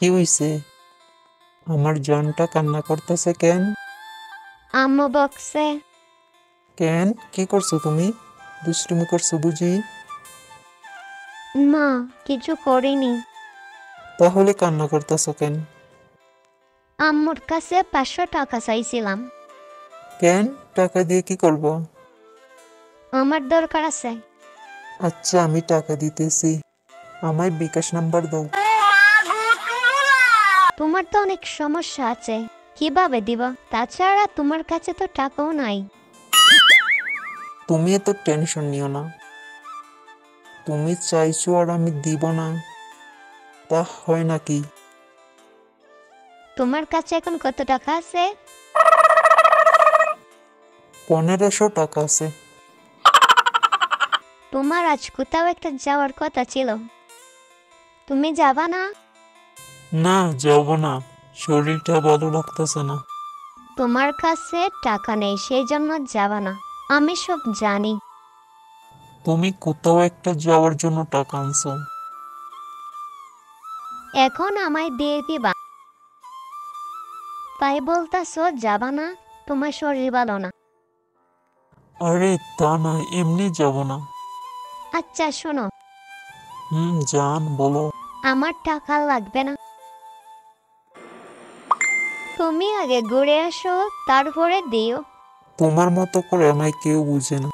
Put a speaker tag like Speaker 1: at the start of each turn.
Speaker 1: কি হইছে? আমার জানটা কান্না করতেছে কেন?
Speaker 2: আম্মু বকছে।
Speaker 1: কেন, কি করছো তুমি? দুষ্টুমি করছো বুঝি?
Speaker 2: না, কিছু করিনি।
Speaker 1: তাহলে কান্না করতেছো কেন?
Speaker 2: আম্মুর কাছে 500 টাকা চাইছিলাম।
Speaker 1: কেন, টাকা দিয়ে কি করব?
Speaker 2: আমার দরকার আছে।
Speaker 1: আচ্ছা, আমি টাকা দিতেছি। আমায় বিকাশ নাম্বার দাও।
Speaker 2: তোমার তো অনেক সমস্যা আছে, কিভাবে দিব? তাছাড়া তোমার কাছে তো টাকাও নাই।
Speaker 1: তুমি এত টেনশন নিও না। তুমি চাইছো আর আমি দিব না, তা হয় নাকি?
Speaker 2: তোমার কাছে এখন কত টাকা আছে?
Speaker 1: 1500 টাকা আছে।
Speaker 2: তোমার আজ কোথাও একটা যাওয়ার কথা ছিল, তুমি যাবা না?
Speaker 1: না, যাব না। শরীরটা ভালো লাগতেছে না।
Speaker 2: তোমার কাছে টাকা নেই সেই জন্য যাবা না, আমি সব জানি।
Speaker 1: তুমি কোথাও একটা যাওয়ার জন্য টাকা আনছো।
Speaker 2: এখন আমায় দিয়ে দিবা, তাই বলতাছো যাবা না? তোমার শরীর ভালো না।
Speaker 1: আরে তা না, এমনি যাব না।
Speaker 2: আচ্ছা শোনো,
Speaker 1: জান বলো।
Speaker 2: আমার টাকা লাগবে না, তুমি আগে ঘুরে আসো, তারপরে দিও।
Speaker 1: তোমার মতো করে আমায় কেউ বুঝে না।